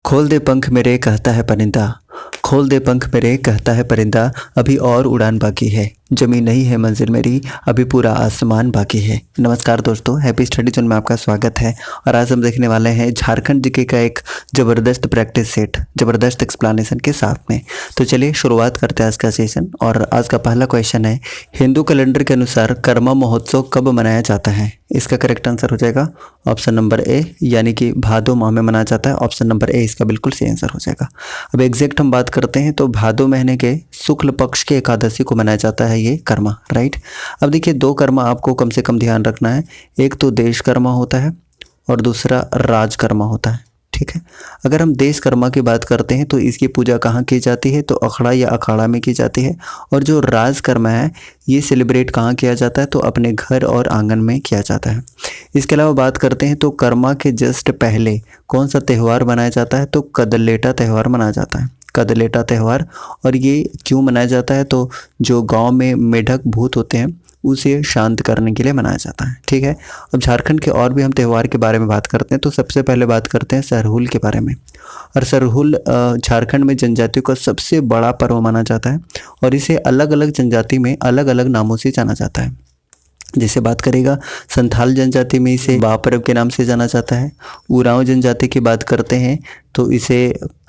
खोल दे पंख मेरे कहता है परिंदा, खोल दे पंख मेरे कहता है परिंदा, अभी और उड़ान बाकी है, जमी नहीं है मंजिल मेरी, अभी पूरा आसमान बाकी है। नमस्कार दोस्तों, हैप्पी स्टडी जोन में आपका स्वागत है। और आज हम देखने वाले हैं झारखंड जीके का एक ज़बरदस्त प्रैक्टिस सेट, ज़बरदस्त एक्सप्लेनेशन के साथ में। तो चलिए शुरुआत करते हैं आज का सेशन। और आज का पहला क्वेश्चन है, हिंदू कैलेंडर के अनुसार कर्मा महोत्सव कब मनाया जाता है? इसका करेक्ट आंसर हो जाएगा ऑप्शन नंबर ए, यानी कि भादो माह में मनाया जाता है। ऑप्शन नंबर ए इसका बिल्कुल सही आंसर हो जाएगा। अब एग्जैक्ट हम बात करते हैं तो भादो महीने के शुक्ल पक्ष के एकादशी को मनाया जाता है ये कर्मा, राइट। अब देखिए, दो कर्मा आपको कम से कम ध्यान रखना है। एक तो देश कर्मा होता है और दूसरा राज कर्मा होता है, ठीक है। अगर हम देश कर्मा की बात करते हैं तो इसकी पूजा कहाँ की जाती है? तो अखड़ा या अखाड़ा में की जाती है। और जो राज कर्मा है ये सेलिब्रेट कहाँ किया जाता है? तो अपने घर और आंगन में किया जाता है। इसके अलावा बात करते हैं तो कर्मा के जस्ट पहले कौन सा त्यौहार मनाया जाता है? तो कदलेटा त्यौहार मनाया जाता है, कदलेटा त्यौहार। और ये क्यों मनाया जाता है? तो जो गांव में मेढक भूत होते हैं उसे शांत करने के लिए मनाया जाता है, ठीक है। अब झारखंड के और भी हम त्यौहार के बारे में बात करते हैं। तो सबसे पहले बात करते हैं सरहुल के बारे में। और सरहुल झारखंड में जनजातियों का सबसे बड़ा पर्व माना जाता है और इसे अलग अलग जनजाति में अलग अलग नामों से जाना जाता है। जैसे बात करेगा संथाल जनजाति में इसे बा पर्व के नाम से जाना जाता है। उरांव जनजाति की बात करते हैं तो इसे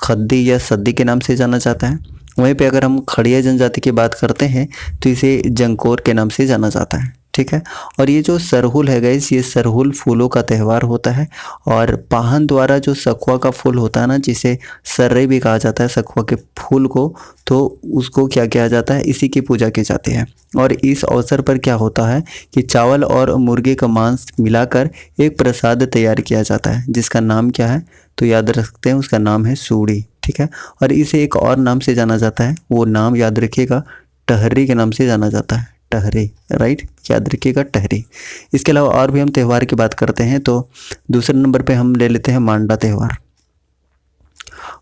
खद्दी या सद्दी के नाम से जाना जाता है। वहीं पे अगर हम खड़िया जनजाति की बात करते हैं तो इसे जंकोर के नाम से जाना जाता है, ठीक है। और ये जो सरहुल है गाइस, ये सरहुल फूलों का त्यौहार होता है। और पाहन द्वारा जो सखुआ का फूल होता है ना, जिसे सर्रे भी कहा जाता है सखुआ के फूल को, तो उसको क्या किया जाता है? इसी की पूजा की जाती है। और इस अवसर पर क्या होता है कि चावल और मुर्गे का मांस मिलाकर एक प्रसाद तैयार किया जाता है, जिसका नाम क्या है? तो याद रखते हैं, उसका नाम है सूड़ी, ठीक है। और इसे एक और नाम से जाना जाता है, वो नाम याद रखिएगा, टहरी के नाम से जाना जाता है, टहरी, राइट, याद रखिएगा, टहरी। इसके अलावा और भी हम त्यौहार की बात करते हैं तो दूसरे नंबर पे हम ले लेते हैं मांडा त्यौहार।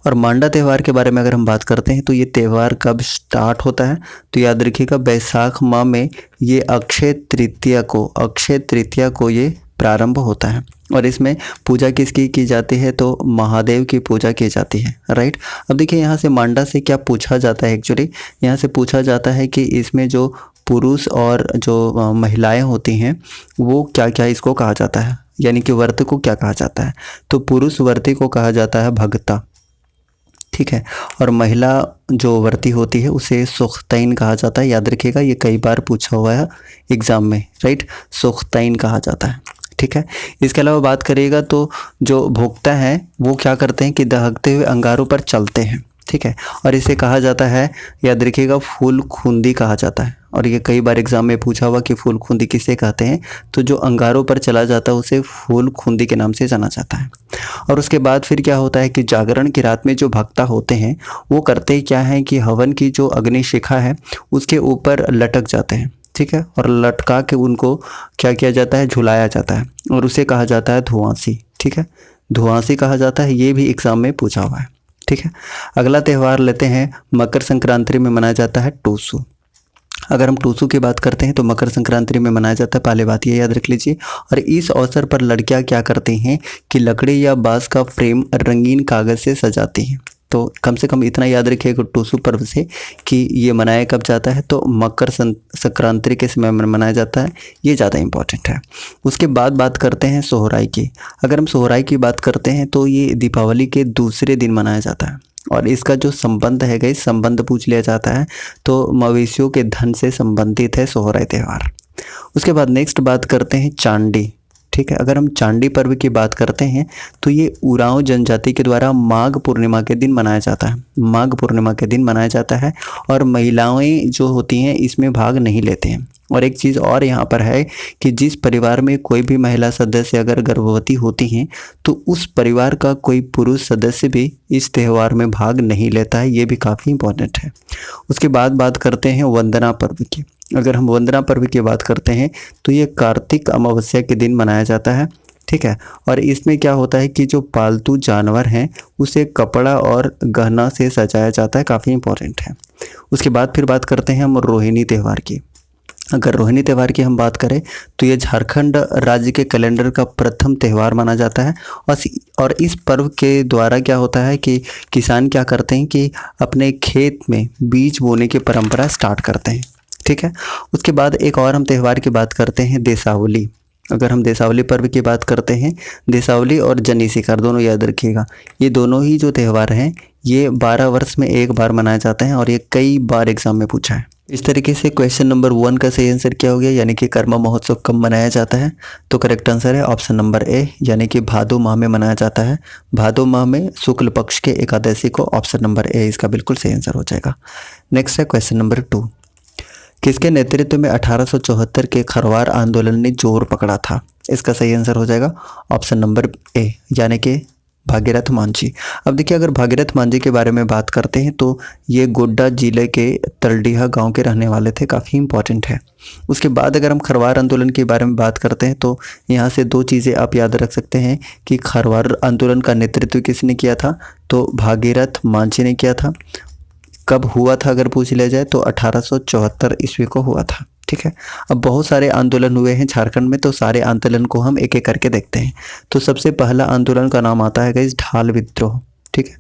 और मांडा त्यौहार के बारे में अगर हम बात करते हैं तो ये त्यौहार कब स्टार्ट होता है? तो याद रखिएगा, बैसाख माह में ये अक्षय तृतीया को ये प्रारंभ होता है। और इसमें पूजा किसकी की जाती है? तो महादेव की पूजा की जाती है, राइट। अब देखिए, यहाँ से मांडा से क्या पूछा जाता है? एक्चुअली यहाँ से पूछा जाता है कि इसमें जो पुरुष और जो महिलाएं होती हैं वो क्या क्या इसको कहा जाता है, यानी कि व्रत को क्या कहा जाता है? तो पुरुष व्रती को कहा जाता है भगता, ठीक है। और महिला जो व्रती होती है उसे सुख्तैन कहा जाता है। याद रखिएगा, ये कई बार पूछा हुआ है एग्जाम में, राइट, सुख्तैन कहा जाता है, ठीक है। इसके अलावा बात करिएगा तो जो भोक्ता है वो क्या करते हैं कि दहकते हुए अंगारों पर चलते हैं, ठीक है। और इसे कहा जाता है, याद रखिएगा, फूल खूंदी कहा जाता है। और ये कई बार एग्जाम में पूछा हुआ कि फूल खूंदी किसे कहते हैं? तो जो अंगारों पर चला जाता है उसे फूल खूंदी के नाम से जाना जाता है। और उसके बाद फिर क्या होता है कि जागरण की रात में जो भक्ता होते हैं वो करते क्या है कि हवन की जो अग्नि शिखा है उसके ऊपर लटक जाते हैं, ठीक है। और लटका के उनको क्या किया जाता है? झुलाया जाता है। और उसे कहा जाता है धुआंसी, ठीक है, धुआंसी कहा जाता है। ये भी एग्जाम में पूछा हुआ है, ठीक है। अगला त्यौहार लेते हैं, मकर संक्रांति में मनाया जाता है टूसू। अगर हम टूसू की बात करते हैं तो मकर संक्रांति में मनाया जाता है, पहले बात ये याद रख लीजिए। और इस अवसर पर लड़कियां क्या करती हैं कि लकड़ी या बांस का फ्रेम रंगीन कागज से सजाती हैं। तो कम से कम इतना याद रखिएगा टूसू पर्व से कि ये मनाया कब जाता है? तो मकर संक्रांति के समय में मनाया जाता है, ये ज़्यादा इंपॉर्टेंट है। उसके बाद बात करते हैं सोहराई की। अगर हम सोहराई की बात करते हैं तो ये दीपावली के दूसरे दिन मनाया जाता है। और इसका जो संबंध है गई, संबंध पूछ लिया जाता है तो मवेशियों के धन से संबंधित है सोहराई त्यौहार। उसके बाद नेक्स्ट बात करते हैं चांडी, ठीक है। अगर हम चांडी पर्व की बात करते हैं तो ये उरांव जनजाति के द्वारा माघ पूर्णिमा के दिन मनाया जाता है, माघ पूर्णिमा के दिन मनाया जाता है। और महिलाएं जो होती हैं इसमें भाग नहीं लेते हैं। और एक चीज़ और यहाँ पर है कि जिस परिवार में कोई भी महिला सदस्य अगर गर्भवती होती हैं तो उस परिवार का कोई पुरुष सदस्य भी इस त्यौहार में भाग नहीं लेता है, ये भी काफ़ी इंपॉर्टेंट है। उसके बाद बात करते हैं वंदना पर्व की। अगर हम वंदना पर्व की बात करते हैं तो ये कार्तिक अमावस्या के दिन मनाया जाता है, ठीक है। और इसमें क्या होता है कि जो पालतू जानवर हैं उसे कपड़ा और गहना से सजाया जाता है, काफ़ी इंपॉर्टेंट है। उसके बाद फिर बात करते हैं हम रोहिणी त्यौहार की। अगर रोहिणी त्यौहार की हम बात करें तो ये झारखंड राज्य के कैलेंडर का प्रथम त्यौहार माना जाता है। और इस पर्व के द्वारा क्या होता है कि किसान क्या करते हैं कि अपने खेत में बीज बोने की परंपरा स्टार्ट करते हैं। ठीक है, उसके बाद एक और हम त्यौहार की बात करते हैं, देसावली। अगर हम देसावली पर्व की बात करते हैं, देसावली और जनी शिकार दोनों याद रखिएगा, ये दोनों ही जो त्यौहार हैं ये 12 वर्ष में एक बार मनाए जाते हैं और ये कई बार एग्जाम में पूछा है। इस तरीके से क्वेश्चन नंबर 1 का सही आंसर क्या हो गया, यानी कि कर्मा महोत्सव कब मनाया जाता है? तो करेक्ट आंसर है ऑप्शन नंबर ए, यानी कि भादो माह में मनाया जाता है। भादो माह में शुक्ल पक्ष के एकादशी को, ऑप्शन नंबर ए इसका बिल्कुल सही आंसर हो जाएगा। नेक्स्ट है क्वेश्चन नंबर 2, किसके नेतृत्व में 1874 के खरवार आंदोलन ने जोर पकड़ा था? इसका सही आंसर हो जाएगा ऑप्शन नंबर ए, यानी कि भागीरथ मांझी। अब देखिए, अगर भागीरथ मांझी के बारे में बात करते हैं तो ये गोड्डा जिले के तलडीहा गांव के रहने वाले थे, काफ़ी इंपॉर्टेंट है। उसके बाद अगर हम खरवार आंदोलन के बारे में बात करते हैं तो यहाँ से 2 चीज़ें आप याद रख सकते हैं कि खरवार आंदोलन का नेतृत्व किसने किया था? तो भागीरथ मांझी ने किया था। कब हुआ था अगर पूछ लिया जाए तो 1874 ईस्वी को हुआ था। ठीक है, अब बहुत सारे आंदोलन हुए हैं झारखंड में, तो सारे आंदोलन को हम एक एक करके देखते हैं। तो सबसे पहला आंदोलन का नाम आता है गाइस ढाल विद्रोह। ठीक है,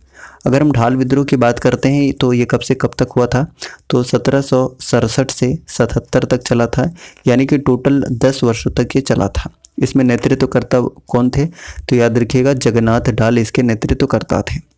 अगर हम ढाल विद्रोह की बात करते हैं तो ये कब से कब तक हुआ था? तो 1767 से 77 तक चला था, यानी कि टोटल 10 वर्षों तक ये चला था। इसमें नेतृत्वकर्ता कौन थे? तो याद रखिएगा जगन्नाथ ढाल इसके नेतृत्वकर्ता थे।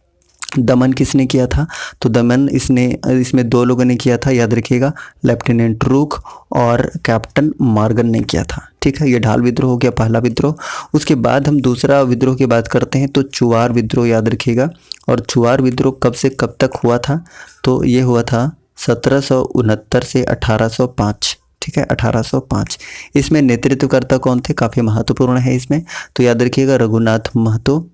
दमन किसने किया था? तो दमन इसमें 2 लोगों ने किया था, याद रखिएगा, लेफ्टिनेंट रूक और कैप्टन मॉर्गन ने किया था। ठीक है, ये ढाल विद्रोह हो गया पहला विद्रोह। उसके बाद हम दूसरा विद्रोह की बात करते हैं तो चुआर विद्रोह, याद रखिएगा। और चुआर विद्रोह कब से कब तक हुआ था? तो ये हुआ था 1769 से 1805। ठीक है, 1805। इसमें नेतृत्वकर्ता कौन थे? काफ़ी महत्वपूर्ण है इसमें, तो याद रखिएगा रघुनाथ महतो,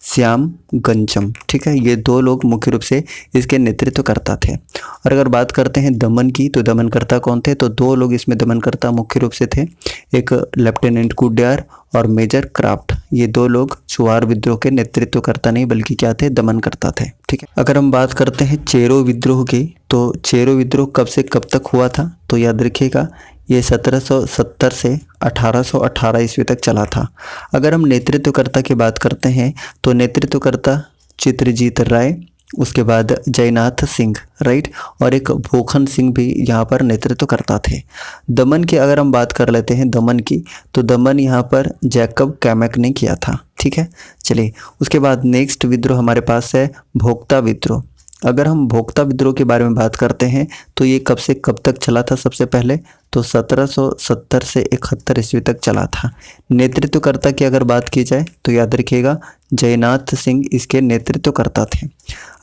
श्याम गंजम। ठीक है, ये 2 लोग मुख्य रूप से इसके नेतृत्वकर्ता थे। और अगर बात करते हैं दमन की, तो दमनकर्ता कौन थे? तो 2 लोग इसमें दमनकर्ता मुख्य रूप से थे, एक लेफ्टिनेंट कुड्यार और मेजर क्राफ्ट। ये 2 लोग चुआर विद्रोह के नेतृत्वकर्ता नहीं बल्कि क्या थे? दमनकर्ता थे। ठीक है, अगर हम बात करते हैं चेरो विद्रोह की, तो चेरो विद्रोह कब से कब तक हुआ था? तो याद रखिएगा ये 1770 से 1818 ईस्वी तक चला था। अगर हम नेतृत्वकर्ता की बात करते हैं तो नेतृत्वकर्ता चित्रजीत राय, उसके बाद जयनाथ सिंह, राइट, और एक भोखन सिंह भी यहाँ पर नेतृत्वकर्ता थे। दमन की अगर हम बात कर लेते हैं दमन की, तो दमन यहाँ पर जैकब कैमक ने किया था। ठीक है, चलिए उसके बाद नेक्स्ट विद्रोह हमारे पास है भोक्ता विद्रोह। अगर हम भोक्ता विद्रोह के बारे में बात करते हैं तो ये कब से कब तक चला था? सबसे पहले तो 1770 से 71 ईस्वी तक चला था। नेतृत्वकर्ता की अगर बात की जाए तो याद रखिएगा जयनाथ सिंह इसके नेतृत्वकर्ता थे।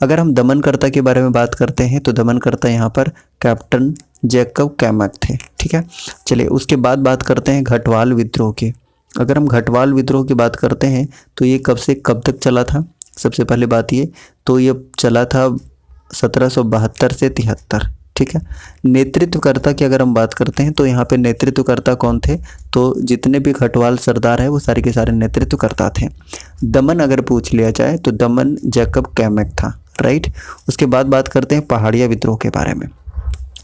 अगर हम दमनकर्ता के बारे में बात करते हैं तो दमनकर्ता यहाँ पर कैप्टन जैकब कैमक थे। ठीक है, चलिए उसके बाद बात करते हैं घटवाल विद्रोह की। अगर हम घटवाल विद्रोह की बात करते हैं तो ये कब से कब तक चला था? सबसे पहले बात ये, तो ये चला था 1772 से 73। ठीक है, नेतृत्वकर्ता की अगर हम बात करते हैं तो यहाँ पे नेतृत्वकर्ता कौन थे? तो जितने भी घटवाल सरदार है वो सारे के सारे नेतृत्वकर्ता थे। दमन अगर पूछ लिया जाए तो दमन जैकब कैमक था, राइट। उसके बाद बात करते हैं पहाड़िया विद्रोह के बारे में।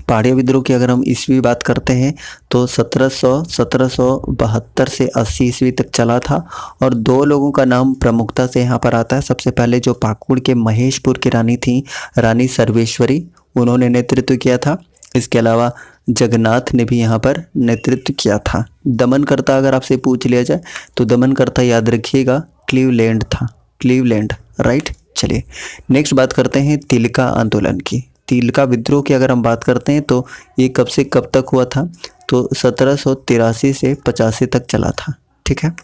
पहाड़िया विद्रोह की अगर हम ईस्वी बात करते हैं तो 1772 से 80 ईस्वी तक चला था। और 2 लोगों का नाम प्रमुखता से यहाँ पर आता है। सबसे पहले जो पाकुड़ के महेशपुर की रानी थी, रानी सर्वेश्वरी, उन्होंने नेतृत्व किया था। इसके अलावा जगन्नाथ ने भी यहाँ पर नेतृत्व किया था। दमनकर्ता अगर आपसे पूछ लिया जाए तो दमनकर्ता याद रखिएगा क्लीवलैंड था, क्लीवलैंड, राइट। चलिए नेक्स्ट बात करते हैं तिलका आंदोलन की। तिलका विद्रोह की अगर हम बात करते हैं तो ये कब से कब तक हुआ था? तो 1783 से 85 तक चला था। ठीक है,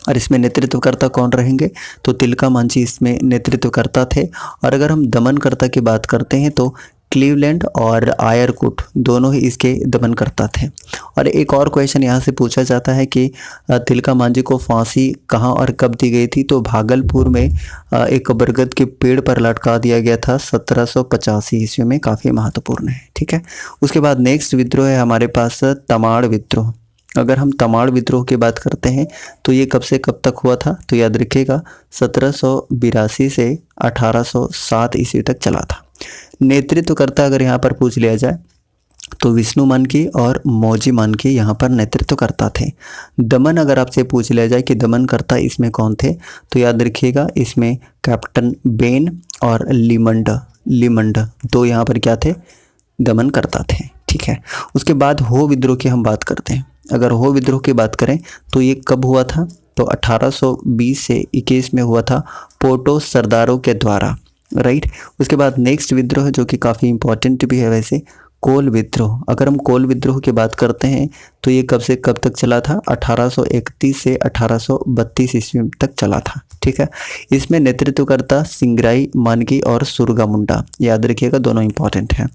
और इसमें नेतृत्वकर्ता कौन रहेंगे? तो तिलका मांझी इसमें नेतृत्वकर्ता थे। और अगर हम दमनकर्ता की बात करते हैं तो क्लीवलैंड और आयरकुट दोनों ही इसके दमनकर्ता थे। और एक और क्वेश्चन यहाँ से पूछा जाता है कि तिलका मांझी को फांसी कहाँ और कब दी गई थी? तो भागलपुर में एक बरगद के पेड़ पर लटका दिया गया था 1785 ईस्वी में। काफ़ी महत्वपूर्ण है। ठीक है, उसके बाद नेक्स्ट विद्रोह है हमारे पास तमाड़ विद्रोह। अगर हम तमाड़ विद्रोह की बात करते हैं तो ये कब से कब तक हुआ था? तो याद रखिएगा 1782 से 1807 ईस्वी तक चला था। नेतृत्वकर्ता अगर यहाँ पर पूछ लिया जाए तो विष्णु मानकी और मौजी मानकी यहाँ पर नेतृत्व करता थे। दमन अगर आपसे पूछ लिया जाए कि दमन करता इसमें कौन थे, तो याद रखिएगा इसमें कैप्टन बेन और लिमंड दो यहाँ पर क्या थे, दमन करता थे। ठीक है, उसके बाद हो विद्रोह की हम बात करते हैं। अगर हो विद्रोह की बात करें तो ये कब हुआ था, तो 1820 से 21 में हुआ था पोर्टो सरदारों के द्वारा, राइट। उसके बाद नेक्स्ट विद्रोह जो कि काफ़ी इंपॉर्टेंट भी है वैसे, कोल विद्रोह। अगर हम कोल विद्रोह की बात करते हैं तो ये कब से कब तक चला था, 1831 से 1832 ईस्वी तक चला था। ठीक है, इसमें नेतृत्वकर्ता सिंगराई मानकी और सुरगा मुंडा, याद रखिएगा दोनों इंपॉर्टेंट हैं।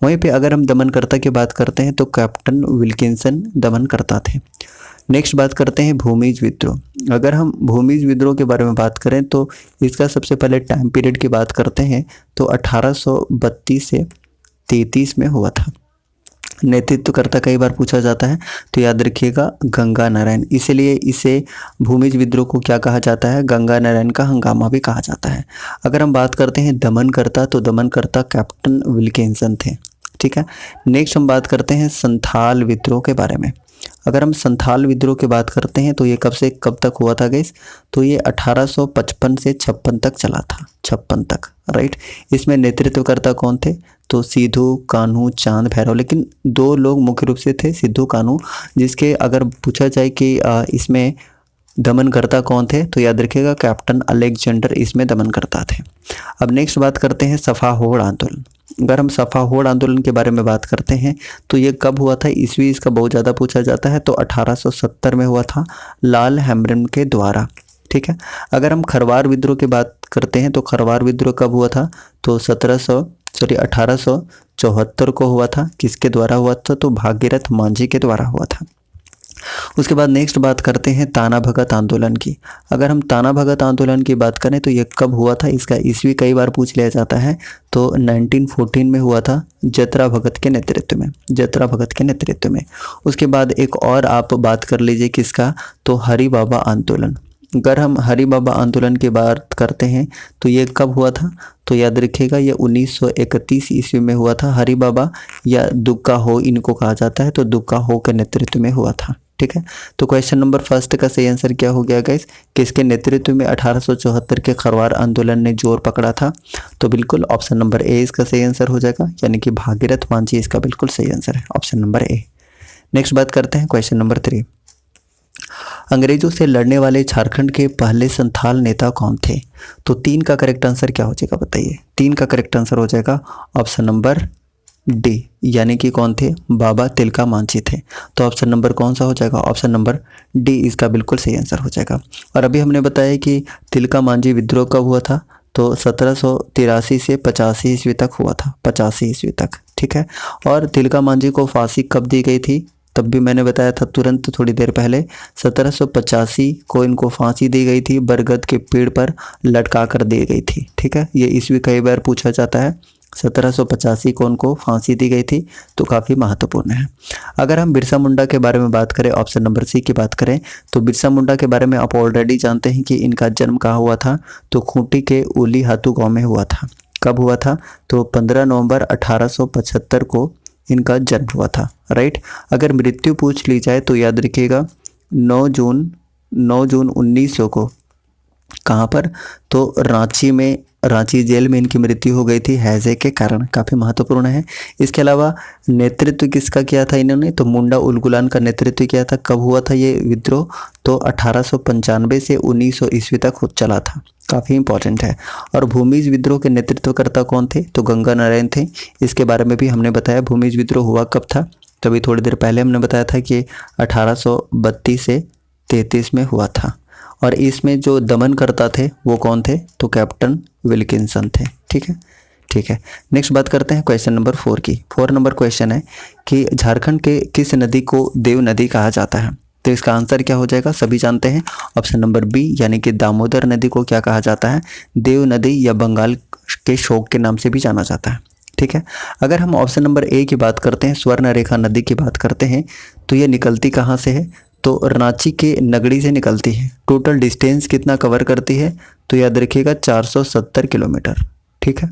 वहीं पे अगर हम दमनकर्ता की बात करते हैं तो कैप्टन विल्किंसन दमनकर्ता थे। नेक्स्ट बात करते हैं भूमिज विद्रोह। अगर हम भूमिज विद्रोह के बारे में बात करें तो इसका सबसे पहले टाइम पीरियड की बात करते हैं तो 1832 से 33 में हुआ था। नेतृत्वकर्ता कई बार पूछा जाता है तो याद रखिएगा गंगा नारायण, इसीलिए इसे भूमिज विद्रोह को क्या कहा जाता है, गंगा नारायण का हंगामा भी कहा जाता है। अगर हम बात करते हैं दमनकर्ता तो दमनकर्ता कैप्टन विल्किंसन थे। ठीक है, नेक्स्ट हम बात करते हैं संथाल विद्रोह के बारे में। अगर हम संथाल विद्रोह की बात करते हैं तो ये कब से कब तक हुआ था गाइस, तो ये 1855 से 56 तक चला था, 56 तक, राइट। इसमें नेतृत्वकर्ता कौन थे, तो सिद्धू कान्हू चांद भैरव, लेकिन दो लोग मुख्य रूप से थे, सिद्धू कान्हू, जिसके अगर पूछा जाए कि इसमें दमनकर्ता कौन थे तो याद रखिएगा कैप्टन अलेक्जेंडर इसमें दमनकर्ता थे। अब नेक्स्ट बात करते हैं सफा होड़ आंदोलन। अगर हम सफा होड़ आंदोलन के बारे में बात करते हैं तो ये कब हुआ था, ईस्वी इसका बहुत ज़्यादा पूछा जाता है, तो 1870 में हुआ था लाल हैमरन के द्वारा। ठीक है, अगर हम खरवार विद्रोह की बात करते हैं तो खरवार विद्रोह कब हुआ था, तो 1874 को हुआ था। किसके द्वारा हुआ था, तो भागीरथ मांझी के द्वारा हुआ था। उसके बाद नेक्स्ट बात करते हैं ताना भगत आंदोलन की। अगर हम ताना भगत आंदोलन की बात करें तो ये कब हुआ था, इसका ईस्वी कई बार पूछ लिया जाता है, तो 1914 में हुआ था जतरा भगत के नेतृत्व में। उसके बाद एक और आप बात कर लीजिए किसका, तो हरि बाबा आंदोलन। अगर हम हरि बाबा आंदोलन की बात करते हैं तो ये कब हुआ था, तो याद रखिएगा ये 1931 ईस्वी में हुआ था। हरि बाबा या दुक्का हो इनको कहा जाता है, तो दुक्का हो के नेतृत्व में हुआ था। ठीक है, तो क्वेश्चन नंबर फर्स्ट का सही आंसर क्या हो गया गाइस, किसके नेतृत्व में 1874 के खरवार आंदोलन ने जोर पकड़ा था, तो बिल्कुल ऑप्शन नंबर ए इसका सही आंसर हो जाएगा, यानी कि भागीरथ मांझी इसका बिल्कुल सही आंसर है, ऑप्शन नंबर ए। नेक्स्ट बात करते हैं क्वेश्चन नंबर 3। अंग्रेजों से लड़ने वाले झारखंड के पहले संथाल नेता कौन थे, तो 3 का करेक्ट आंसर क्या हो जाएगा बताइए, 3 का करेक्ट आंसर हो जाएगा ऑप्शन नंबर डी, यानी कि कौन थे, बाबा तिलका मांझी थे। तो ऑप्शन नंबर कौन सा हो जाएगा, ऑप्शन नंबर डी इसका बिल्कुल सही आंसर हो जाएगा। और अभी हमने बताया कि तिलका मांझी विद्रोह कब हुआ था, तो 1783 से 85 ईस्वी तक हुआ था, 85 ईस्वी तक। ठीक है, और तिलका मांझी को फांसी कब दी गई थी, तब भी मैंने बताया था तुरंत थोड़ी देर पहले, 1785 को इनको फांसी दी गई थी, बरगद के पेड़ पर लटका कर दी गई थी। ठीक है, ये ईस्वी कई बार पूछा जाता है, 1785 को उनको फांसी दी गई थी, तो काफ़ी महत्वपूर्ण है। अगर हम बिरसा मुंडा के बारे में बात करें, ऑप्शन नंबर सी की बात करें, तो बिरसा मुंडा के बारे में आप ऑलरेडी जानते हैं कि इनका जन्म कहाँ हुआ था, तो खूंटी के उली हाथू गाँव में हुआ था। कब हुआ था, तो 15 नवंबर 1875 को इनका जन्म हुआ था, राइट। अगर मृत्यु पूछ ली जाए तो याद रखिएगा 9 जून 1900 को, कहाँ पर, तो रांची जेल में इनकी मृत्यु हो गई थी हैजे के कारण, काफ़ी महत्वपूर्ण है। इसके अलावा नेतृत्व किसका किया था इन्होंने, तो मुंडा उलगुलान का नेतृत्व किया था। कब हुआ था ये विद्रोह, तो 1895 से 1900 ईस्वी तक चला था, काफ़ी इंपॉर्टेंट है। और भूमिज विद्रोह के नेतृत्वकर्ता कौन थे, तो गंगा नारायण थे। इसके बारे में भी हमने बताया भूमिज विद्रोह हुआ कब था, तभी थोड़ी देर पहले हमने बताया था कि 1832 से 33 में हुआ था। और इसमें जो दमन करता थे वो कौन थे, तो कैप्टन विल्किंसन थे। ठीक है, नेक्स्ट बात करते हैं क्वेश्चन नंबर 4 की। 4 नंबर क्वेश्चन है कि झारखंड के किस नदी को देव नदी कहा जाता है, तो इसका आंसर क्या हो जाएगा, सभी जानते हैं, ऑप्शन नंबर बी, यानी कि दामोदर नदी को क्या कहा जाता है, देव नदी या बंगाल के शोक के नाम से भी जाना जाता है। ठीक है, अगर हम ऑप्शन नंबर ए की बात करते हैं, स्वर्ण रेखा नदी की बात करते हैं, तो ये निकलती कहाँ से है, तो रांची के नगड़ी से निकलती है। टोटल डिस्टेंस कितना कवर करती है, तो याद रखिएगा 470 किलोमीटर। ठीक है,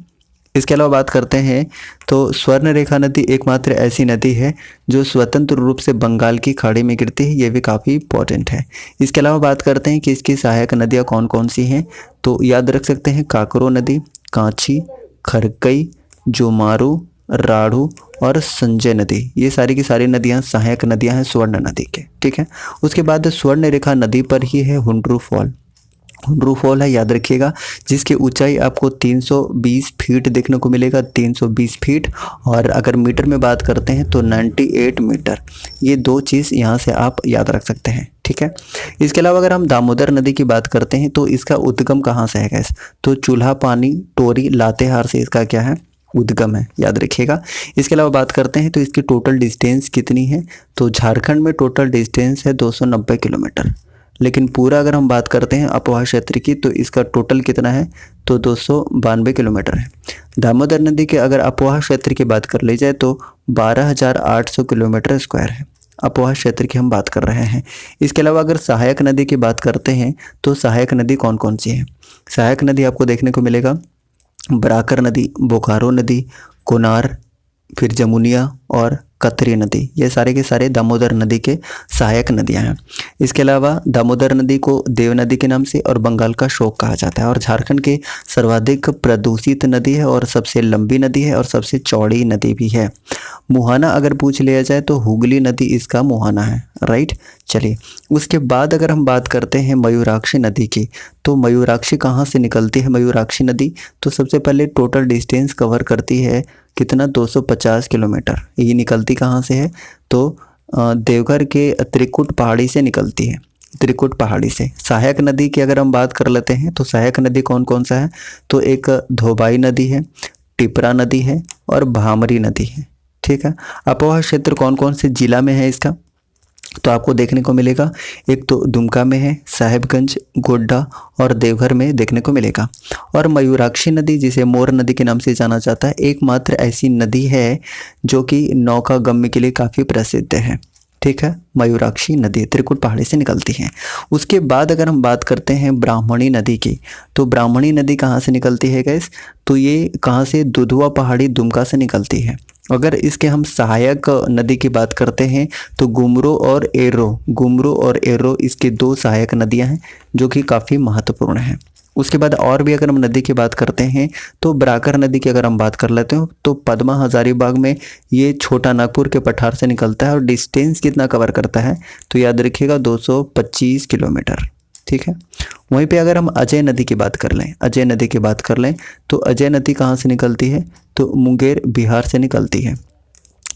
इसके अलावा बात करते हैं तो स्वर्णरेखा नदी एकमात्र ऐसी नदी है जो स्वतंत्र रूप से बंगाल की खाड़ी में गिरती है, ये भी काफ़ी इंपॉर्टेंट है। इसके अलावा बात करते हैं कि इसकी सहायक नदियाँ कौन कौन सी हैं, तो याद रख सकते हैं काकरो नदी, कांची, खरकई, जोमारू, राढ़ू और संजय नदी, ये सारी की सारी नदियाँ सहायक नदियाँ हैं स्वर्ण नदी के। ठीक है, उसके बाद स्वर्णरेखा नदी पर ही है हुंड्रू फॉल। हुंड्रू फॉल है, याद रखिएगा, जिसकी ऊंचाई आपको 320 फीट देखने को मिलेगा, 320 फीट। और अगर मीटर में बात करते हैं तो 98 मीटर। ये दो चीज़ यहाँ से आप याद रख सकते हैं। ठीक है, इसके अलावा अगर हम दामोदर नदी की बात करते हैं तो इसका उद्गम कहाँ से है गैस, तो चूल्हा पानी, टोरी, लातेहार से इसका क्या है, उद्गम है, याद रखिएगा। इसके अलावा बात करते हैं तो इसकी टोटल डिस्टेंस कितनी है, तो झारखंड में टोटल डिस्टेंस है 290 किलोमीटर। लेकिन पूरा अगर हम बात करते हैं अपवाह क्षेत्र की तो इसका टोटल कितना है, तो 292 किलोमीटर है। दामोदर नदी के अगर अपवाह क्षेत्र की बात कर ली जाए तो 12,800 किलोमीटर स्क्वायर है, अपवाह क्षेत्र की हम बात कर रहे हैं। इसके अलावा अगर सहायक नदी की बात करते हैं तो सहायक नदी कौन कौन सी है, सहायक नदी आपको देखने को मिलेगा बराकर नदी, बोकारो नदी, कोनार, फिर जमुनिया और कतरी नदी, ये सारे के सारे दामोदर नदी के सहायक नदियां हैं। इसके अलावा दामोदर नदी को देव नदी के नाम से और बंगाल का शोक कहा जाता है, और झारखंड की सर्वाधिक प्रदूषित नदी है और सबसे लंबी नदी है और सबसे चौड़ी नदी भी है। मुहाना अगर पूछ लिया जाए तो हुगली नदी इसका मुहाना है, राइट। चलिए, उसके बाद अगर हम बात करते हैं मयूराक्षी नदी की, तो मयूराक्षी कहाँ से निकलती है मयूराक्षी नदी, तो सबसे पहले टोटल डिस्टेंस कवर करती है कितना, 250 किलोमीटर। ये निकलती कहाँ से है, तो देवघर के त्रिकुट पहाड़ी से निकलती है, त्रिकुट पहाड़ी से। सहायक नदी की अगर हम बात कर लेते हैं तो सहायक नदी कौन कौन सा है, तो एक धोबाई नदी है, टिपरा नदी है और भामरी नदी है। ठीक है, अपवाह क्षेत्र कौन कौन से जिला में है इसका, तो आपको देखने को मिलेगा, एक तो दुमका में है, साहेबगंज, गोड्डा और देवघर में देखने को मिलेगा। और मयूराक्षी नदी जिसे मोर नदी के नाम से जाना जाता है, एकमात्र ऐसी नदी है जो कि नौका गम्य के लिए काफ़ी प्रसिद्ध है। ठीक है, मयूराक्षी नदी त्रिकुट पहाड़ी से निकलती है। उसके बाद अगर हम बात करते हैं ब्राह्मणी नदी की, तो ब्राह्मणी नदी कहाँ से निकलती है गैस, तो ये कहाँ से, दुधवा पहाड़ी दुमका से निकलती है। अगर इसके हम सहायक नदी की बात करते हैं तो गुमरो और एरो इसकी दो सहायक नदियां हैं जो कि काफ़ी महत्वपूर्ण हैं। उसके बाद और भी अगर हम नदी की बात करते हैं तो बराकर नदी की अगर हम बात कर लेते हो तो पद्मा हजारीबाग में ये छोटा नागपुर के पठार से निकलता है और डिस्टेंस कितना कवर करता है, तो याद रखिएगा 225 किलोमीटर। ठीक है, वहीं पे अगर हम अजय नदी की बात कर लें, तो अजय नदी कहाँ से निकलती है, तो मुंगेर बिहार से निकलती है।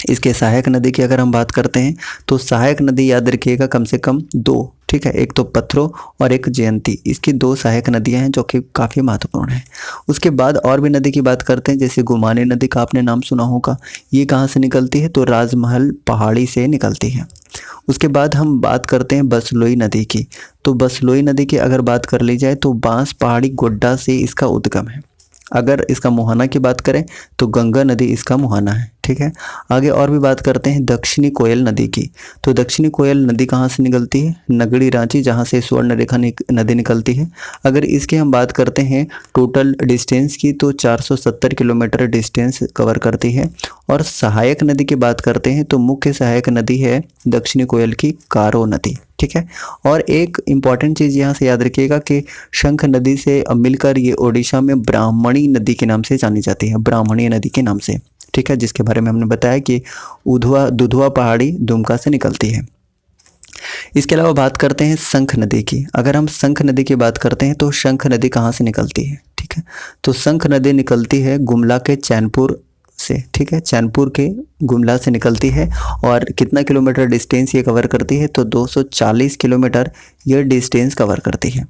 इसके सहायक नदी की अगर हम बात करते हैं तो सहायक नदी याद रखिएगा कम से कम दो। ठीक है, एक तो पत्रो और एक जयंती, इसकी दो सहायक नदियां हैं जो कि काफ़ी महत्वपूर्ण है। उसके बाद और भी नदी की बात करते हैं, जैसे गुमानी नदी का आपने नाम सुना होगा, ये कहाँ से निकलती है, तो राजमहल पहाड़ी से निकलती है। उसके बाद हम बात करते हैं बसलोई नदी की, तो बसलोई नदी की अगर बात कर ली जाए तो बांस पहाड़ी गोड्डा से इसका उद्गम है। अगर इसका मुहाना की बात करें तो गंगा नदी इसका मुहाना है। ठीक है, आगे और भी बात करते हैं दक्षिणी कोयल नदी की, तो दक्षिणी कोयल नदी कहाँ से निकलती है, नगड़ी रांची, जहाँ से स्वर्णरेखा नदी निकलती है। अगर इसकी हम बात करते हैं टोटल डिस्टेंस की तो 470 किलोमीटर डिस्टेंस कवर करती है। और सहायक नदी की बात करते हैं तो मुख्य सहायक नदी है दक्षिणी कोयल की कारो नदी। ठीक है, और एक इम्पॉर्टेंट चीज़ यहाँ से याद रखिएगा कि शंख नदी से मिलकर ये ओडिशा में ब्राह्मणी नदी के नाम से जानी जाती है, ब्राह्मणी नदी के नाम से। ठीक है, जिसके बारे में हमने बताया कि दुधवा पहाड़ी दुमका से निकलती है। इसके अलावा बात करते हैं शंख नदी की। अगर हम शंख नदी की बात करते हैं तो शंख नदी कहाँ से निकलती है, ठीक है, तो शंख नदी निकलती है गुमला के चैनपुर से। ठीक है, चैनपुर के गुमला से निकलती है और कितना किलोमीटर डिस्टेंस ये कवर करती है, तो 240 किलोमीटर ये डिस्टेंस कवर करती है।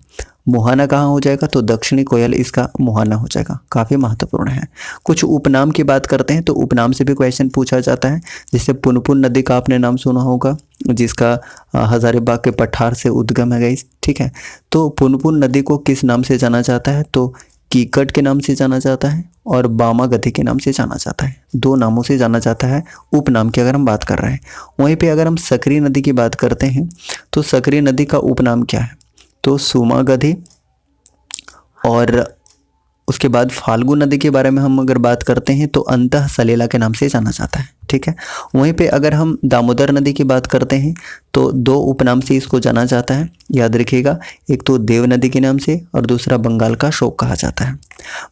मुहाना कहाँ हो जाएगा, तो दक्षिणी कोयल इसका मुहाना हो जाएगा, काफ़ी महत्वपूर्ण है। कुछ उपनाम की बात करते हैं तो उपनाम से भी क्वेश्चन पूछा जाता है, जैसे पुनपुन नदी का आपने नाम सुना होगा, जिसका हजारीबाग के पठार से उद्गम है गाइस। ठीक है, तो पुनपुन नदी को किस नाम से जाना जाता है, तो कीकट के नाम से जाना जाता है और बामा गति के नाम से जाना जाता है, दो नामों से जाना जाता है उपनाम की अगर हम बात कर रहे हैं। वहीं पे अगर हम सकरी नदी की बात करते हैं तो सकरी नदी का उपनाम क्या है, तो सुमा गधी और उसके बाद फाल्गु नदी के बारे में हम अगर बात करते हैं तो अंतः सलीला के नाम से जाना जाता है, ठीक है। वहीं पे अगर हम दामोदर नदी की बात करते हैं तो दो उपनाम से इसको जाना जाता है, याद रखिएगा, एक तो देव नदी के नाम से और दूसरा बंगाल का शोक कहा जाता है।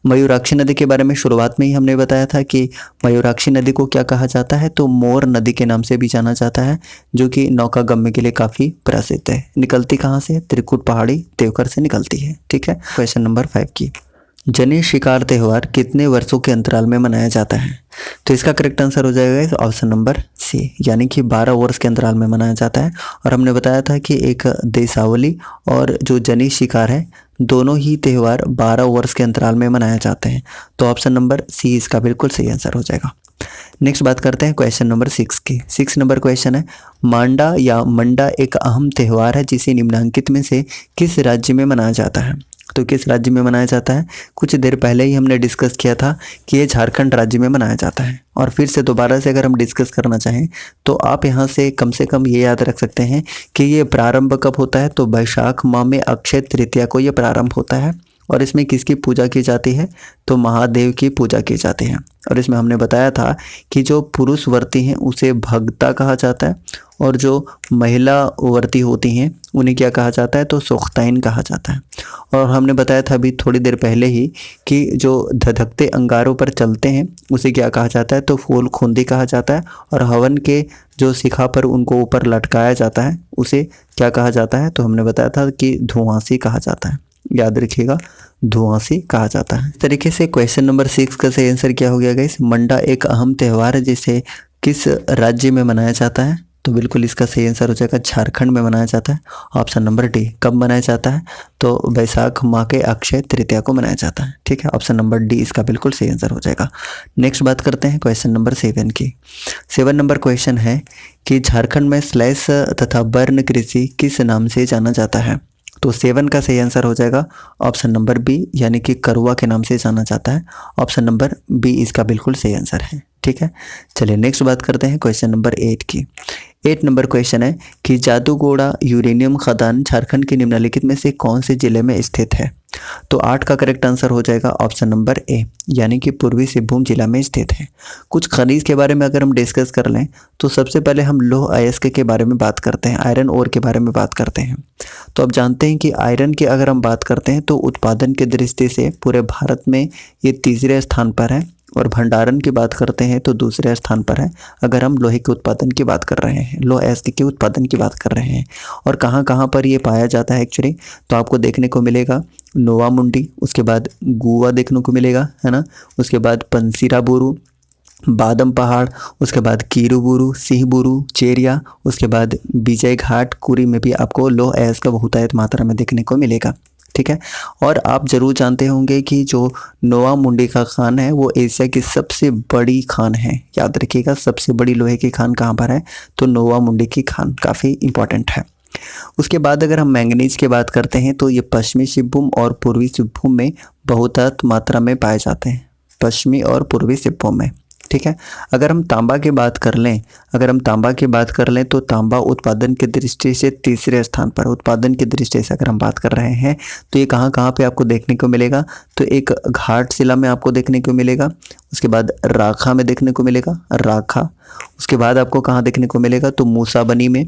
मयूराक्षी नदी के बारे में शुरुआत में ही हमने बताया था कि मयूराक्षी नदी को क्या कहा जाता है, तो मोर नदी के नाम से भी जाना जाता है, जो कि नौकागम्य के लिए काफ़ी प्रसिद्ध है। निकलती कहाँ से? त्रिकुट पहाड़ी देवघर से निकलती है, ठीक है। क्वेश्चन नंबर 5 की, जनी शिकार त्यौहार कितने वर्षों के अंतराल में मनाया जाता है? तो इसका करेक्ट आंसर हो जाएगा ऑप्शन नंबर सी, यानी कि 12 वर्ष के अंतराल में मनाया जाता है। और हमने बताया था कि एक देशावली और जो जनी शिकार है, दोनों ही त्यौहार 12 वर्ष के अंतराल में मनाए जाते हैं। तो ऑप्शन नंबर सी इसका बिल्कुल सही आंसर हो जाएगा। नेक्स्ट बात करते हैं क्वेश्चन नंबर 6 की। 6 नंबर क्वेश्चन है, मांडा या मंडा एक अहम त्यौहार है जिसे निम्नलिखित में से किस राज्य में मनाया जाता है? तो किस राज्य में मनाया जाता है? कुछ देर पहले ही हमने डिस्कस किया था कि ये झारखंड राज्य में मनाया जाता है। और फिर से दोबारा से अगर हम डिस्कस करना चाहें तो आप यहाँ से कम ये याद रख सकते हैं कि ये प्रारंभ कब होता है, तो वैशाख माह में अक्षय तृतीया को ये प्रारंभ होता है। और इसमें किसकी पूजा की जाती है? तो महादेव की पूजा की जाती है। और इसमें हमने बताया था कि जो पुरुष व्रती हैं उसे भगता कहा जाता है, और जो महिला व्रती होती हैं उन्हें क्या कहा जाता है? तो सोख्ताइन कहा जाता है। और हमने बताया था अभी थोड़ी देर पहले ही कि जो धधकते अंगारों पर चलते हैं उसे क्या कहा जाता है? तो फूल खूंदी कहा जाता है। और हवन के जो शिखा पर उनको ऊपर लटकाया जाता है उसे क्या कहा जाता है? तो हमने बताया था कि धुआंसी कहा जाता है, याद रखिएगा, धुआंसी कहा जाता है। इस तरीके से क्वेश्चन नंबर 6 का सही आंसर क्या हो गया गाइस? मंडा एक अहम त्यौहार है जिसे किस राज्य में मनाया जाता है? तो बिल्कुल इसका सही आंसर हो जाएगा झारखंड में मनाया जाता है, ऑप्शन नंबर डी। कब मनाया जाता है? तो वैशाख माह के अक्षय तृतीया को मनाया जाता है, ठीक है। ऑप्शन नंबर डी इसका बिल्कुल सही आंसर हो जाएगा। नेक्स्ट बात करते हैं क्वेश्चन नंबर 7 की। 7 नंबर क्वेश्चन है कि झारखंड में स्लैश तथा वर्ण कृषि किस नाम से जाना जाता है? तो 7 का सही आंसर हो जाएगा ऑप्शन नंबर बी, यानी कि करुआ के नाम से जाना जाता है। ऑप्शन नंबर बी इसका बिल्कुल सही आंसर है, ठीक है। चलिए नेक्स्ट बात करते हैं क्वेश्चन नंबर 8 की। 8 नंबर क्वेश्चन है कि जादूगोड़ा यूरेनियम खदान झारखंड के निम्नलिखित में से कौन से जिले में स्थित है? तो 8 का करेक्ट आंसर हो जाएगा ऑप्शन नंबर ए, यानी कि पूर्वी सिंहभूम जिला में स्थित है। कुछ खनिज के बारे में अगर हम डिस्कस कर लें तो सबसे पहले हम लौह अयस्क के बारे में बात करते हैं, आयरन ओर के बारे में बात करते हैं। तो अब जानते हैं कि आयरन की अगर हम बात करते हैं तो उत्पादन की दृष्टि से पूरे भारत में ये तीसरे स्थान पर है, और भंडारण की बात करते हैं तो दूसरे स्थान पर है। अगर हम लोहे के उत्पादन की बात कर रहे हैं, लौह अयस्क के उत्पादन की बात कर रहे हैं, और कहाँ कहाँ पर ये पाया जाता है एक्चुअली, तो आपको देखने को मिलेगा नोवा मुंडी, उसके बाद गुआ देखने को मिलेगा, है ना, उसके बाद पंसीरा बुरू, बादम पहाड़, उसके बाद कीरूबुरु, सिंहबुरु, चेरिया, उसके बाद विजय घाट, कुरी में भी आपको लौह अयस्क का बहुतायत मात्रा में देखने को मिलेगा, ठीक है। और आप जरूर जानते होंगे कि जो नोवा मुंडी का खान है वो एशिया की सबसे बड़ी खान है, याद रखिएगा, सबसे बड़ी लोहे की खान कहाँ पर है? तो नोवा मुंडी की खान काफ़ी इंपॉर्टेंट है। उसके बाद अगर हम मैंगनीज की बात करते हैं तो ये पश्चिमी सिंहभूम और पूर्वी सिंहभूम में बहुतायत मात्रा में पाए जाते हैं, पश्चिमी और पूर्वी सिंहभूम में, ठीक है। अगर हम तांबा की बात कर लें तो तांबा उत्पादन की दृष्टि से तीसरे स्थान पर, उत्पादन की दृष्टि से अगर हम बात कर रहे हैं तो ये कहाँ कहाँ पे आपको देखने को मिलेगा? तो एक घाटशिला में आपको देखने को मिलेगा, उसके बाद राखा में देखने को मिलेगा, राखा, उसके बाद आपको कहाँ देखने को मिलेगा? तो मूसाबनी में,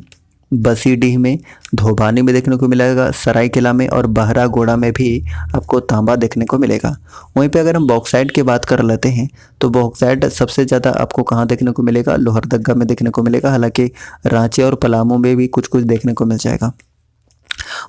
बसीडीह में, धोबानी में देखने को मिलेगा, सरायकेला में, और बहरागोड़ा में भी आपको तांबा देखने को मिलेगा। वहीं पे अगर हम बॉक्साइट की बात कर लेते हैं तो बॉक्साइट सबसे ज़्यादा आपको कहाँ देखने को मिलेगा? लोहरदगा में देखने को मिलेगा, हालांकि रांची और पलामू में भी कुछ कुछ देखने को मिल जाएगा।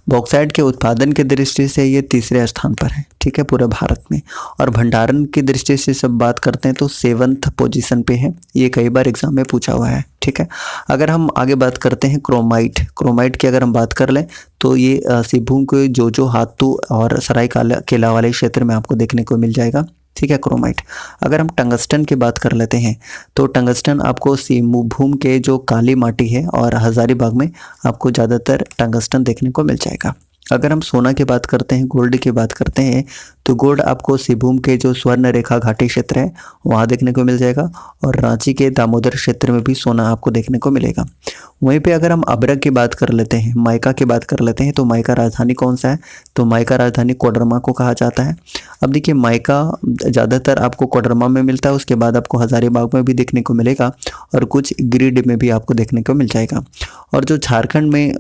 बॉक्साइट के उत्पादन की दृष्टि से ये तीसरे स्थान पर है, ठीक है, पूरे भारत में। और भंडारण की दृष्टि से सब बात करते हैं तो 7th पोजीशन पे है, ये कई बार एग्जाम में पूछा हुआ है, ठीक है। अगर हम आगे बात करते हैं क्रोमाइट की अगर हम बात कर लें तो ये सिंहभूम के जो हातू और सरायकेला वाले क्षेत्र में आपको देखने को मिल जाएगा, ठीक है, क्रोमाइट। अगर हम टंगस्टन की बात कर लेते हैं तो टंगस्टन आपको सिंहभूम के जो काली माटी है और हजारीबाग में आपको ज़्यादातर टंगस्टन देखने को मिल जाएगा। अगर हम सोना की बात करते हैं, गोल्ड की बात करते हैं, तो गोल्ड आपको सिंहभूम के जो स्वर्ण रेखा घाटी क्षेत्र है वहाँ देखने को मिल जाएगा, और रांची के दामोदर क्षेत्र में भी सोना आपको देखने को मिलेगा। वहीं पे अगर हम अभ्रक की बात कर लेते हैं, मायका की बात कर लेते हैं, तो मायका राजधानी कौन सा है? तो मायका राजधानी कोडरमा को कहा जाता है। अब देखिए, मायका ज़्यादातर आपको कोडरमा में मिलता है, उसके बाद आपको हजारीबाग में भी देखने को मिलेगा, और कुछ गिरिडीह में भी आपको देखने को मिल जाएगा। और जो झारखंड में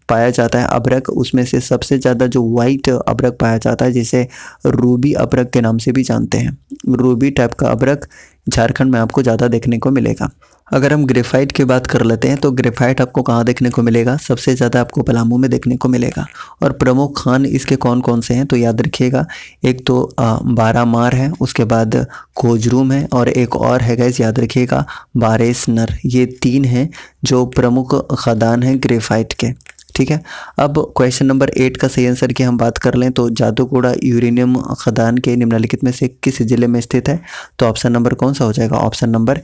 पाया जाता है अभ्रक, उसमें से सबसे ज़्यादा जो वाइट अभ्रक पाया जाता है, जिसे रूबी अभ्रक के नाम से भी जानते हैं, रूबी टाइप का अभ्रक झारखंड में आपको ज़्यादा देखने को मिलेगा। अगर हम ग्रेफाइट की बात कर लेते हैं, तो ग्रेफाइट आपको कहाँ देखने को मिलेगा? सबसे ज़्यादा आपको पलामू में देखने को मिलेगा। और प्रमुख खान इसके कौन कौन से हैं? तो याद रखिएगा, एक तो बारामार है, उसके बाद कोजरूम है, और एक और है गाइस, याद रखिएगा, बारेसनर। ये 3 हैं जो प्रमुख खदान हैं ग्रेफाइट के। ठीक है। अब क्वेश्चन नंबर 8 का सही आंसर की हम बात कर लें, तो जादूगोड़ा यूरेनियम खदान के निम्नलिखित में से किस जिले में स्थित है? तो ऑप्शन नंबर कौन सा हो जाएगा? ऑप्शन नंबर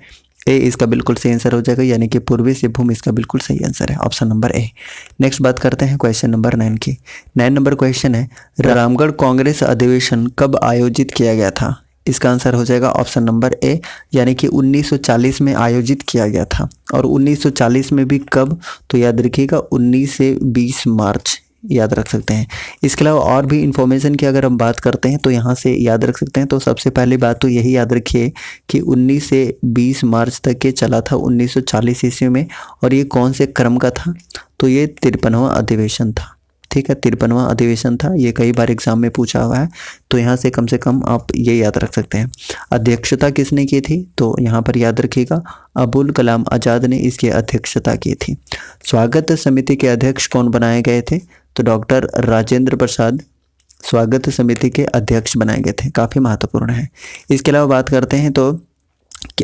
ए इसका बिल्कुल सही आंसर हो जाएगा, यानी कि पूर्वी सिंहभूम इसका बिल्कुल सही आंसर है, ऑप्शन नंबर ए। नेक्स्ट बात करते हैं क्वेश्चन नंबर 9 की। 9 नंबर क्वेश्चन है, रामगढ़ कांग्रेस अधिवेशन कब आयोजित किया गया था? इसका आंसर हो जाएगा ऑप्शन नंबर ए, यानी कि 1940 में आयोजित किया गया था। और 1940 में भी कब? तो याद रखिएगा 19 से 20 मार्च याद रख सकते हैं। इसके अलावा और भी इंफॉर्मेशन की अगर हम बात करते हैं तो यहाँ से याद रख सकते हैं। तो सबसे पहली बात तो यही याद रखिए कि 19 से 20 मार्च तक ये चला था 1940 ईस्वी में। और ये कौन से क्रम का था? तो ये 53वां अधिवेशन था। ठीक है, 53वां अधिवेशन था। ये कई बार एग्जाम में पूछा हुआ है, तो यहाँ से कम आप ये याद रख सकते हैं। अध्यक्षता किसने की थी? तो यहाँ पर याद रखिएगा अबुल कलाम आज़ाद ने इसकी अध्यक्षता की थी। स्वागत समिति के अध्यक्ष कौन बनाए गए थे? तो डॉक्टर राजेंद्र प्रसाद स्वागत समिति के अध्यक्ष बनाए गए थे, काफ़ी महत्वपूर्ण है। इसके अलावा बात करते हैं तो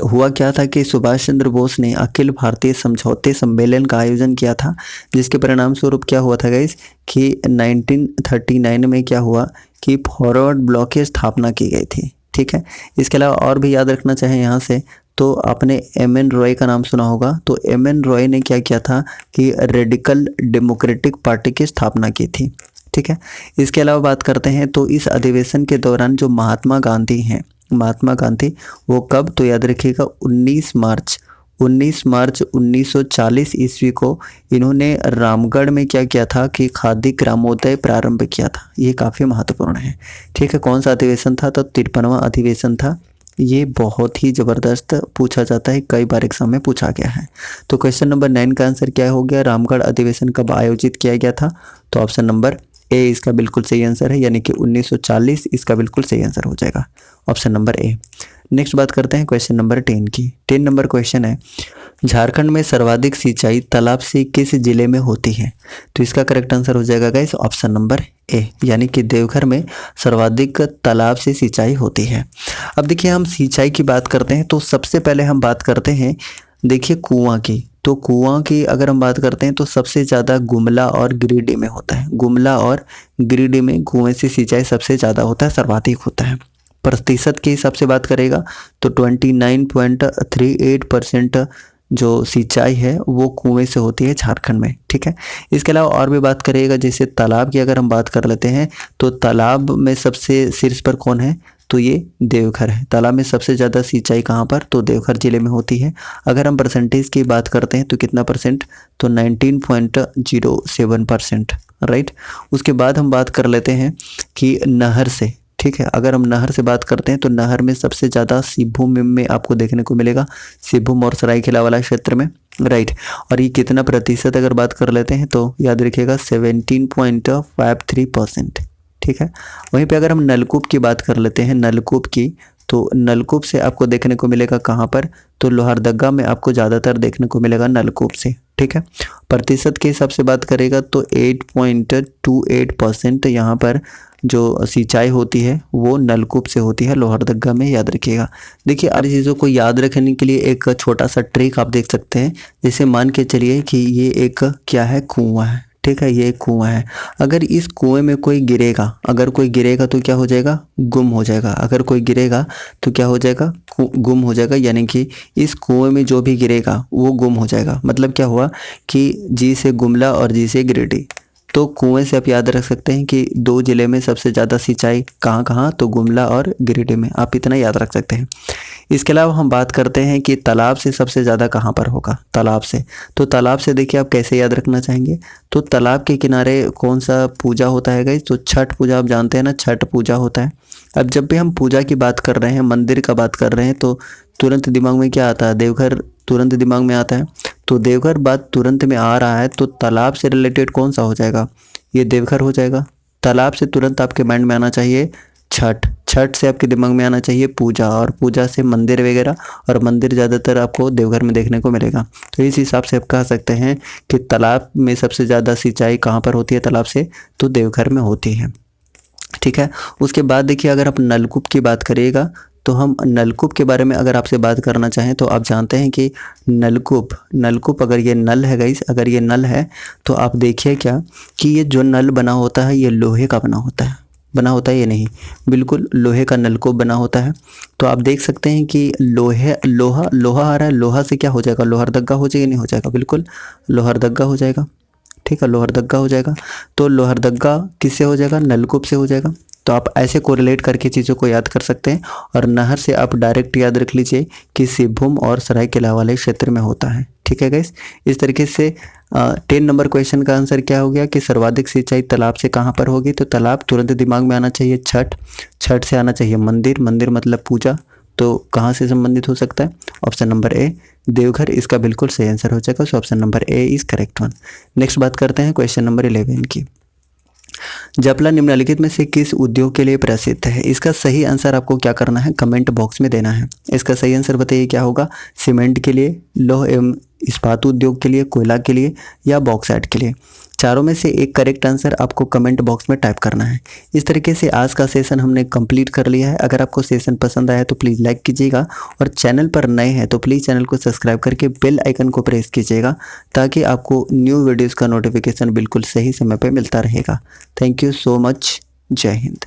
हुआ क्या था कि सुभाष चंद्र बोस ने अखिल भारतीय समझौते सम्मेलन का आयोजन किया था, जिसके परिणाम स्वरूप क्या हुआ था गाइस कि 1939 में क्या हुआ कि फॉरवर्ड ब्लॉक की स्थापना की गई थी। ठीक है। इसके अलावा और भी याद रखना चाहें यहाँ से, तो आपने एम.एन. रॉय का नाम सुना होगा। तो एम.एन. रॉय ने क्या किया था कि रेडिकल डेमोक्रेटिक पार्टी की स्थापना की थी। ठीक है। इसके अलावा बात करते हैं तो इस अधिवेशन के दौरान जो महात्मा गांधी हैं, महात्मा गांधी वो कब? तो याद रखिएगा 19 मार्च 1940 ईस्वी को इन्होंने रामगढ़ में क्या किया था कि खादी ग्रामोदय प्रारंभ किया था। ये काफ़ी महत्वपूर्ण है। ठीक है। कौन सा अधिवेशन था? तो 53वां अधिवेशन था। ये बहुत ही ज़बरदस्त पूछा जाता है, कई बार एग्जाम में पूछा गया है। तो क्वेश्चन नंबर 9 का आंसर क्या हो गया? रामगढ़ अधिवेशन कब आयोजित किया गया था? तो ऑप्शन नंबर ए इसका बिल्कुल सही आंसर है, यानी कि 1940 इसका बिल्कुल सही आंसर हो जाएगा, ऑप्शन नंबर ए। नेक्स्ट बात करते हैं क्वेश्चन नंबर 10 की। 10 नंबर क्वेश्चन है, झारखंड में सर्वाधिक सिंचाई तालाब से किस जिले में होती है? तो इसका करेक्ट आंसर हो जाएगा गाइस ऑप्शन नंबर ए, यानी कि देवघर में सर्वाधिक तालाब से सिंचाई होती है। अब देखिए, हम सिंचाई की बात करते हैं तो सबसे पहले हम बात करते हैं देखिए कुआं की। तो कुआं की अगर हम बात करते हैं तो सबसे ज़्यादा गुमला और गिरिडीह में होता है। गुमला और गिरिडीह में कुएं से सिंचाई सबसे ज़्यादा होता है, सर्वाधिक होता है। प्रतिशत के हिसाब से बात करेगा तो 29.38% जो सिंचाई है वो कुएं से होती है झारखंड में। ठीक है। इसके अलावा और भी बात करेगा, जैसे तालाब की अगर हम बात कर लेते हैं तो तालाब में सबसे शीर्ष पर कौन है? तो ये देवघर है। तालाब में सबसे ज़्यादा सिंचाई कहाँ पर? तो देवघर जिले में होती है। अगर हम परसेंटेज की बात करते हैं तो कितना परसेंट? तो 19.07%, राइट। उसके बाद हम बात कर लेते हैं कि नहर से। ठीक है। अगर हम नहर से बात करते हैं तो नहर में सबसे ज़्यादा सिंहभूम में आपको देखने को मिलेगा, सिंहभूम और सरायकेला वाला क्षेत्र में, राइट। और ये कितना प्रतिशत अगर बात कर लेते हैं तो याद रखिएगा 17.53%। ठीक है। वहीं पे अगर हम नलकूप की बात कर लेते हैं, नलकूप की, तो नलकूप से आपको देखने को मिलेगा कहाँ पर? तो लोहरदगा में आपको ज़्यादातर देखने को मिलेगा नलकूप से। ठीक है। प्रतिशत के हिसाब से बात करेगा तो 8.28% यहाँ पर जो सिंचाई होती है वो नलकूप से होती है लोहरदगा में, याद रखिएगा। देखिए, सारी चीज़ों को याद रखने के लिए एक छोटा सा ट्रिक आप देख सकते हैं। जैसे मान के चलिए कि ये एक क्या है? कुआं है। ठीक है, ये एक कुआं है। अगर इस कुएं में कोई गिरेगा, अगर कोई गिरेगा तो क्या हो जाएगा? गुम हो जाएगा। अगर कोई गिरेगा तो क्या हो जाएगा? गुम हो जाएगा, यानी कि इस कुएं में जो भी गिरेगा वो गुम हो जाएगा। मतलब क्या हुआ कि जी से गुमला और जी से गिरिडीह। तो कुएं से आप याद रख सकते हैं कि 2 जिले में सबसे ज़्यादा सिंचाई कहाँ कहाँ, तो गुमला और गिरिडीह में, आप इतना याद रख सकते हैं। इसके अलावा हम बात करते हैं कि तालाब से सबसे ज़्यादा कहाँ पर होगा, तालाब से। तो तालाब से देखिए आप कैसे याद रखना चाहेंगे, तो तालाब के किनारे कौन सा पूजा होता है गाइस, तो छठ पूजा, आप जानते हैं ना, छठ पूजा होता है। अब जब भी हम पूजा की बात कर रहे हैं, मंदिर का बात कर रहे हैं, तो तुरंत दिमाग में क्या आता है, देवघर तुरंत दिमाग में आता है। तो देवघर बात तुरंत में आ रहा है, तो तालाब से रिलेटेड कौन सा हो जाएगा, ये देवघर हो जाएगा। तालाब से तुरंत आपके माइंड में आना चाहिए छठ, छठ से आपके दिमाग में आना चाहिए पूजा, और पूजा से मंदिर वगैरह, और मंदिर ज़्यादातर आपको देवघर में देखने को मिलेगा। तो इस हिसाब से आप कह सकते हैं कि तालाब में सबसे ज़्यादा सिंचाई कहाँ पर होती है तालाब से, तो देवघर में होती है। ठीक है। उसके बाद देखिए अगर आप नलकूप की बात करिएगा, तो हम नलकूप के बारे में अगर आपसे बात करना चाहें, तो आप जानते हैं कि नलकूप अगर ये नल है गाइस, अगर ये नल है, तो आप देखिए क्या कि ये जो नल बना होता है ये लोहे का बना होता है ये नहीं, बिल्कुल लोहे का नलकूप बना होता है। तो आप देख सकते हैं कि लोहा आ रहा है, लोहा से क्या हो जाएगा, लोहरदगा हो जाएगा, नहीं हो जाएगा, बिल्कुल लोहरदगा हो जाएगा। ठीक है, लोहरदगा हो जाएगा। तो लोहरदगा किससे हो जाएगा, नलकूप से हो जाएगा। तो आप ऐसे कोरिलेट करके चीज़ों को याद कर सकते हैं। और नहर से आप डायरेक्ट याद रख लीजिए कि सिंहभूम और सरायकेला वाले क्षेत्र में होता है। ठीक है गाइस, इस तरीके से 10 नंबर क्वेश्चन का आंसर क्या हो गया कि सर्वाधिक सिंचाई तालाब से कहाँ पर होगी, तो तालाब तुरंत दिमाग में आना चाहिए छठ, छठ से आना चाहिए मंदिर, मंदिर मतलब पूजा, तो कहाँ से संबंधित हो सकता है, ऑप्शन नंबर ए देवघर इसका बिल्कुल सही आंसर हो जाएगा। So option number A is correct one. Next बात करते हैं क्वेश्चन नंबर 11 की। जपला निम्नलिखित में से किस उद्योग के लिए प्रसिद्ध है, इसका सही आंसर आपको क्या करना है, कमेंट बॉक्स में देना है। इसका सही आंसर बताइए क्या होगा, सीमेंट के लिए, लौह एवं इस्पात उद्योग के लिए, कोयला के लिए, या बॉक्साइट के लिए। चारों में से एक करेक्ट आंसर आपको कमेंट बॉक्स में टाइप करना है। इस तरीके से आज का सेशन हमने कंप्लीट कर लिया है। अगर आपको सेशन पसंद आया तो प्लीज़ लाइक कीजिएगा, और चैनल पर नए हैं तो प्लीज़ चैनल को सब्सक्राइब करके बेल आइकन को प्रेस कीजिएगा, ताकि आपको न्यू वीडियोज़ का नोटिफिकेशन बिल्कुल सही समय पर मिलता रहेगा। Thank you so much. जय हिंद।